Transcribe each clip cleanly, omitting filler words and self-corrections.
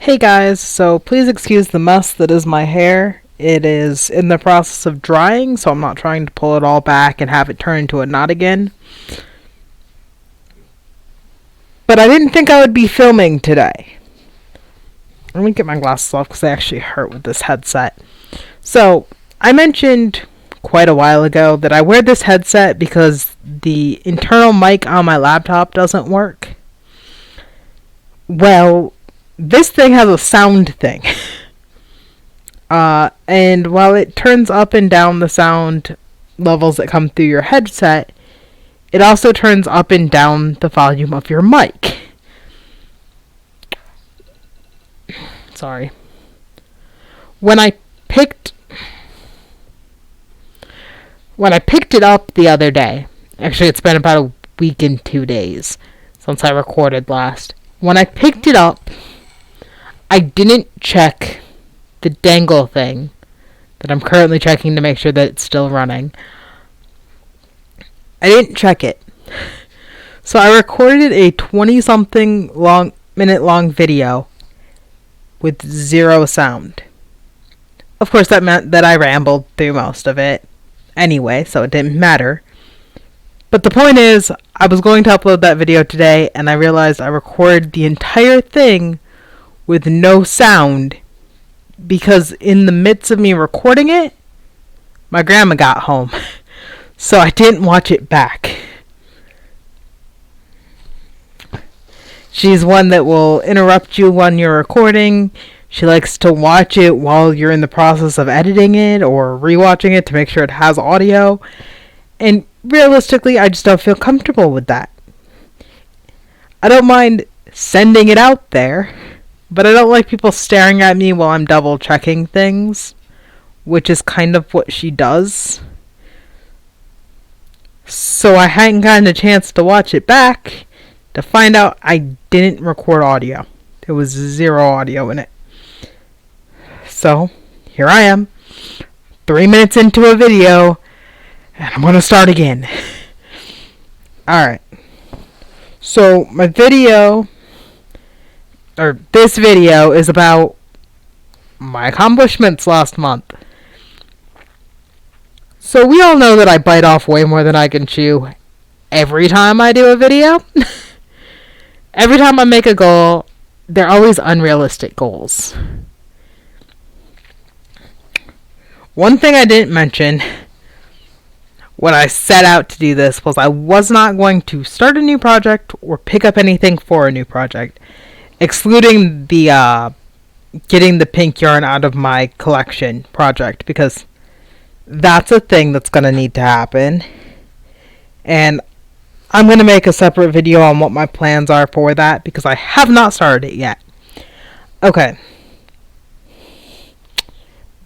Hey guys, so please excuse the mess that is my hair. It is in the process of drying, so I'm not trying to pull it all back and have it turn into a knot again. But I didn't think I would be filming today. Let me get my glasses off because they actually hurt with this headset. So, I mentioned quite a while ago that I wear this headset because the internal mic on my laptop doesn't work. Well, this thing has a sound thing. And while it turns up and down the sound levels that come through your headset, it also turns up and down the volume of your mic. Sorry. When I picked it up the other day, actually it's been about a week and 2 days since I recorded last. When I picked it up, I didn't check the dangle thing that I'm currently checking to make sure that it's still running. I didn't check it. So I recorded a 20-something minute long video with zero sound. Of course, that meant that I rambled through most of it anyway, so it didn't matter. But the point is, I was going to upload that video today, and I realized I recorded the entire thing with no sound because in the midst of me recording it, my grandma got home. So I didn't watch it back. She's one that will interrupt you when you're recording. She likes to watch it while you're in the process of editing it or rewatching it to make sure it has audio. And realistically, I just don't feel comfortable with that. I don't mind sending it out there, but I don't like people staring at me while I'm double checking things, which is kind of what she does. So I hadn't gotten a chance to watch it back to find out I didn't record audio. There was zero audio in it. So, here I am, 3 minutes into a video, and I'm going to start again. Alright. So, this video is about my accomplishments last month. So we all know that I bite off way more than I can chew every time I do a video. Every time I make a goal, they're always unrealistic goals. One thing I didn't mention when I set out to do this was I was not going to start a new project or pick up anything for a new project, excluding the getting the pink yarn out of my collection project, because that's a thing that's going to need to happen. And I'm going to make a separate video on what my plans are for that, because I have not started it yet. Okay.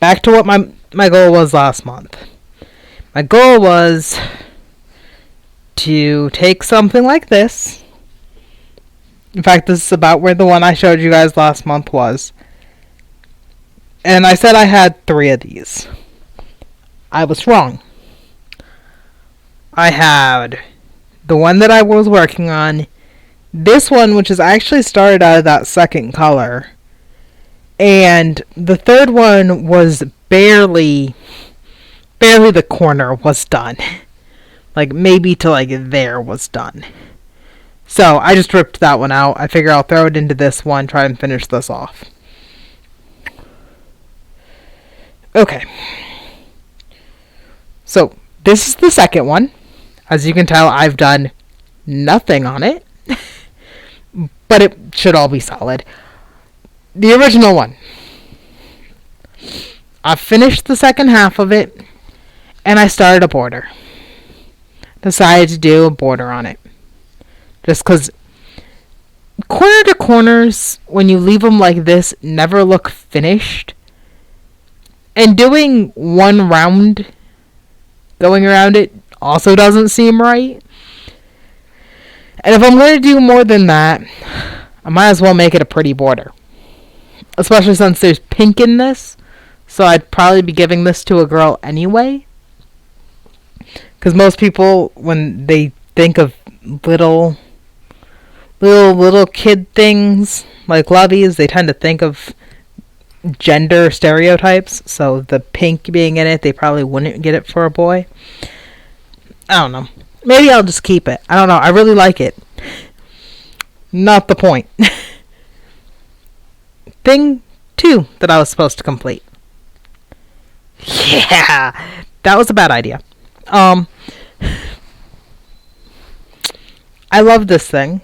Back to what my goal was last month. My goal was to take something like this. In fact, this is about where the one I showed you guys last month was. And I said I had 3 of these. I was wrong. I had the one that I was working on, this one, which is actually started out of that second color, and the third one was barely the corner was done. Like, maybe to like there was done. So I just ripped that one out. I figure I'll throw it into this one, try and finish this off. Okay. So, this is the second one. As you can tell, I've done nothing on it. But it should all be solid. The original one. I finished the second half of it, and I started a border. Decided to do a border on it. Just because corner to corners, when you leave them like this, never look finished. And doing one round going around it also doesn't seem right. And if I'm going to do more than that, I might as well make it a pretty border. Especially since there's pink in this. So I'd probably be giving this to a girl anyway. Because most people, when they think of little kid things, like loveys, they tend to think of gender stereotypes. So the pink being in it, they probably wouldn't get it for a boy. I don't know. Maybe I'll just keep it. I don't know. I really like it. Not the point. Thing 2 that I was supposed to complete. Yeah, that was a bad idea. I love this thing.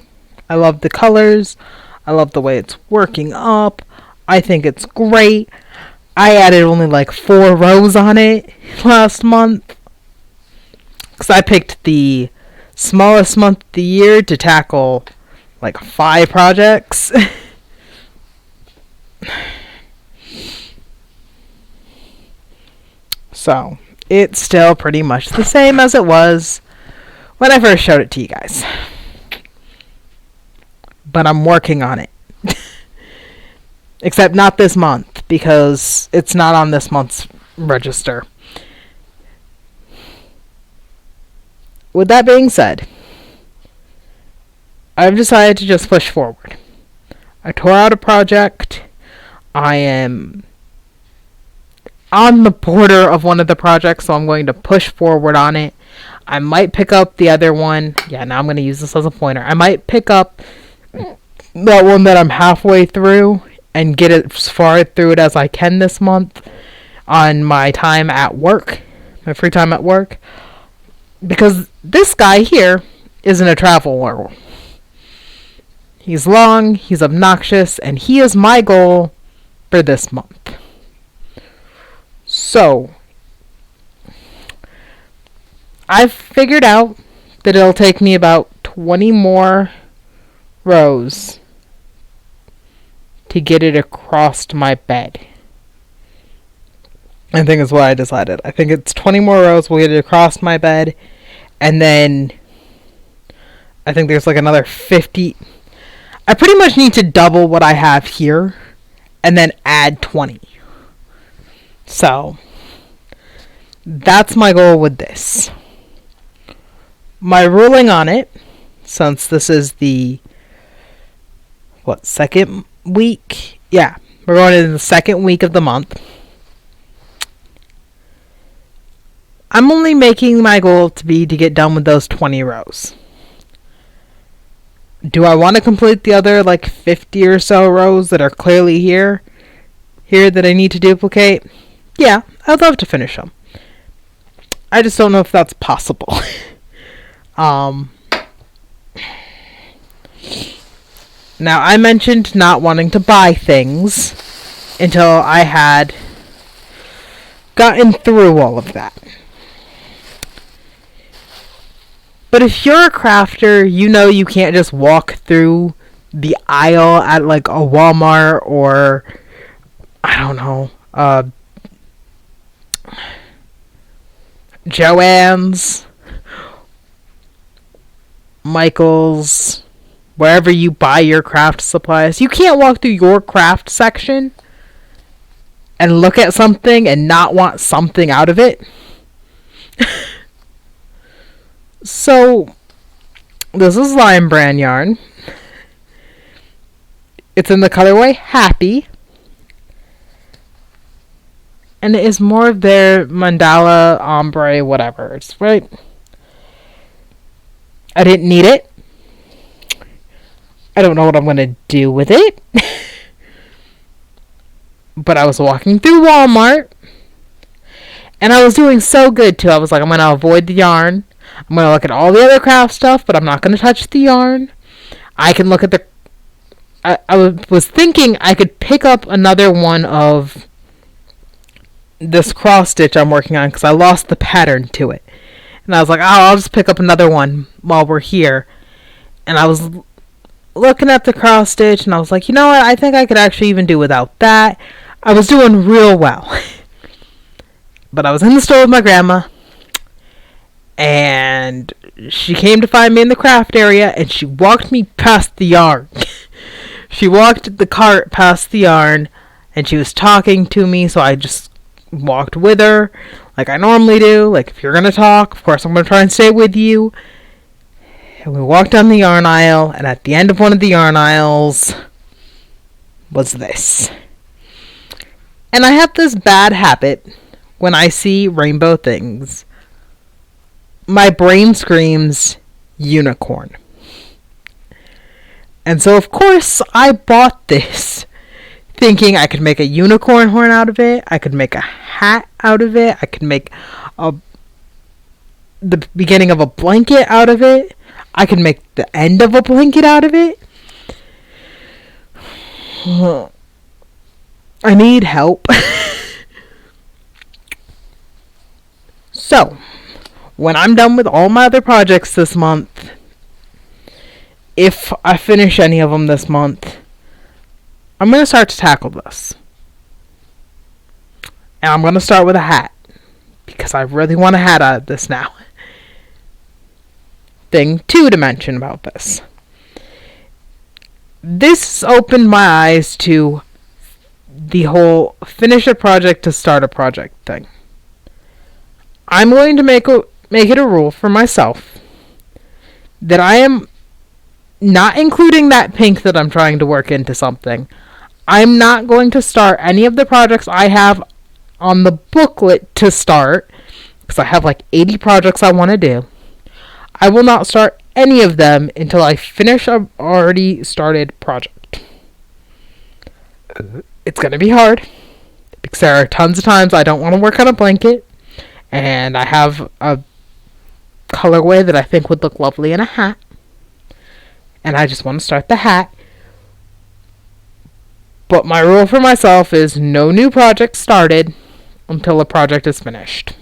I love the colors. I love the way it's working up. I think it's great. I added only like 4 rows on it last month. Because I picked the smallest month of the year to tackle like 5 projects. So, it's still pretty much the same as it was when I first showed it to you guys. But I'm working on it. Except not this month, because it's not on this month's register. With that being said, I've decided to just push forward. I tore out a project. I am on the border of one of the projects, so I'm going to push forward on it. I might pick up the other one. Yeah, now I'm going to use this as a pointer. I might pick up that one that I'm halfway through and get it as far through it as I can this month on my time at work, my free time at work. Because this guy here isn't a traveler. He's long, he's obnoxious, and he is my goal for this month. So, I've figured out that it'll take me about 20 more rows to get it across my bed. I think is what I decided. I think it's 20 more rows, we'll get it across my bed, and then I think there's like another 50. I pretty much need to double what I have here, and then add 20. So, that's my goal with this. My ruling on it, since this is the, second week? Yeah, we're going into the second week of the month. I'm only making my goal to be to get done with those 20 rows. Do I want to complete the other, 50 or so rows that are clearly here that I need to duplicate? Yeah, I'd love to finish them. I just don't know if that's possible. Now, I mentioned not wanting to buy things until I had gotten through all of that. But if you're a crafter, you know you can't just walk through the aisle at a Walmart or, I don't know, Joann's, Michael's, wherever you buy your craft supplies. You can't walk through your craft section and look at something and not want something out of it. So, this is Lion Brand yarn. It's in the colorway Happy. And it is more of their mandala, ombre, whatever. It's right. I didn't need it. I don't know what I'm going to do with it. But I was walking through Walmart. And I was doing so good, too. I was like, I'm going to avoid the yarn. I'm going to look at all the other craft stuff, but I'm not going to touch the yarn. I can look at the... I was thinking I could pick up another one of this cross stitch I'm working on because I lost the pattern to it. And I was like, I'll just pick up another one while we're here. And I was looking at the cross stitch and I was like, you know what? I think I could actually even do without that. I was doing real well. But I was in the store with my grandma. And she came to find me in the craft area and she walked me past the yarn. She walked the cart past the yarn and she was talking to me, so I just walked with her like I normally do. If you're going to talk, of course I'm going to try and stay with you. And we walked down the yarn aisle, and at the end of one of the yarn aisles, was this. And I have this bad habit when I see rainbow things. My brain screams unicorn. And so, of course, I bought this, thinking I could make a unicorn horn out of it, I could make a hat out of it, I could make the beginning of a blanket out of it, I could make the end of a blanket out of it. I need help. So, when I'm done with all my other projects this month, if I finish any of them this month, I'm going to start to tackle this. And I'm going to start with a hat, because I really want a hat out of this now. Thing 2 to mention about this. This opened my eyes to the whole finish a project to start a project thing. I'm going to make it a rule for myself that I am not including that pink that I'm trying to work into something. I'm not going to start any of the projects I have on the booklet to start, because I have like 80 projects I want to do. I will not start any of them until I finish a already started project. It's going to be hard, because there are tons of times I don't want to work on a blanket, and I have a colorway that I think would look lovely in a hat, and I just want to start the hat. But my rule for myself is no new project started until a project is finished.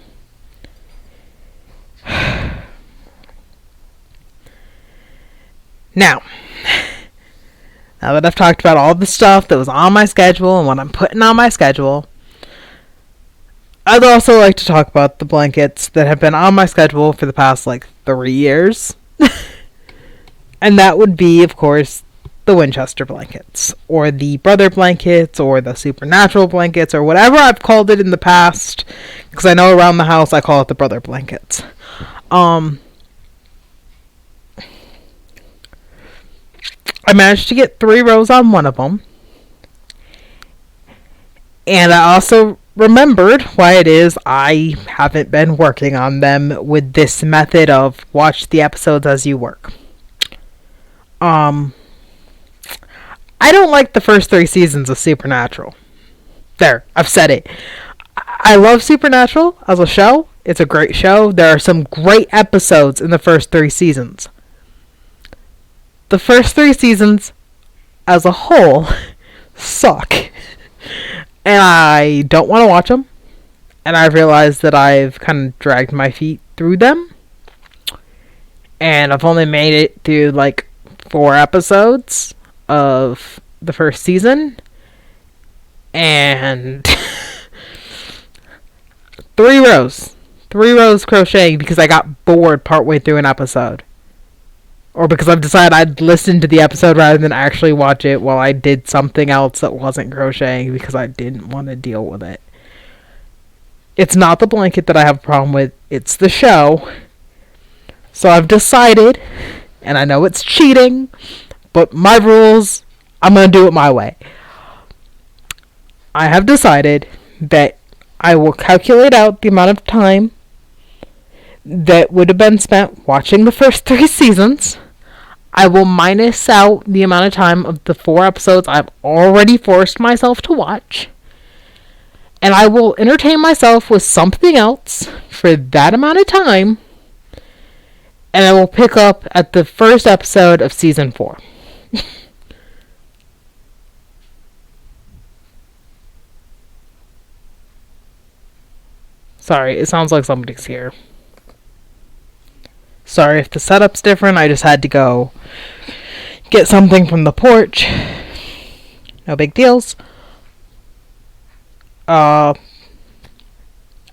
Now that I've talked about all the stuff that was on my schedule and what I'm putting on my schedule, I'd also like to talk about the blankets that have been on my schedule for the past 3 years. And that would be, of course, the Winchester blankets, or the Brother blankets, or the Supernatural blankets, or whatever I've called it in the past, because I know around the house I call it the Brother blankets. I managed to get 3 rows on one of them, and I also remembered why it is I haven't been working on them with this method of watch the episodes as you work. I don't like the first 3 seasons of Supernatural. There, I've said it. I love Supernatural as a show. It's a great show. There are some great episodes in the first 3 seasons. The first 3 seasons, as a whole, suck. And I don't want to watch them. And I've realized that I've kind of dragged my feet through them. And I've only made it through 4 episodes of the first season. And 3 rows. 3 rows crocheting because I got bored partway through an episode. Or because I've decided I'd listen to the episode rather than actually watch it while I did something else that wasn't crocheting because I didn't want to deal with it. It's not the blanket that I have a problem with. It's the show. So I've decided, and I know it's cheating, but my rules, I'm going to do it my way. I have decided that I will calculate out the amount of time that would have been spent watching the first 3 seasons. I will minus out the amount of time of the 4 episodes I've already forced myself to watch. And I will entertain myself with something else for that amount of time. And I will pick up at the first episode of season 4. Sorry, it sounds like somebody's here. Sorry if the setup's different. I just had to go get something from the porch. No big deals. I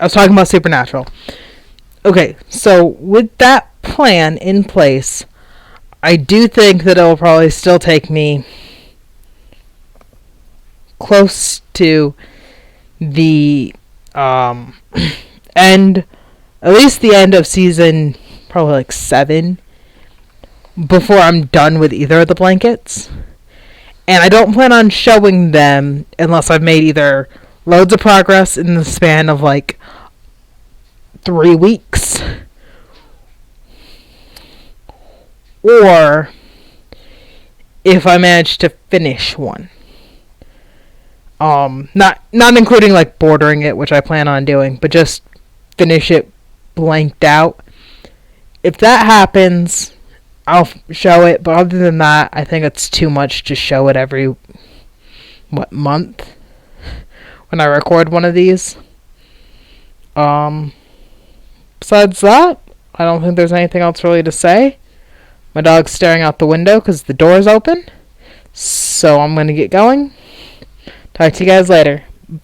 was talking about Supernatural. Okay, so with that plan in place, I do think that it'll probably still take me close to the end, at least the end of season probably 7 before I'm done with either of the blankets. And I don't plan on showing them unless I've made either loads of progress in the span of like 3 weeks, or if I manage to finish one. Not including like bordering it, which I plan on doing, but just finish it blanked out. If that happens, I'll show it, but other than that, I think it's too much to show it every month when I record one of these. Besides that, I don't think there's anything else really to say. My dog's staring out the window because the door's open. So I'm going to get going. Talk to you guys later.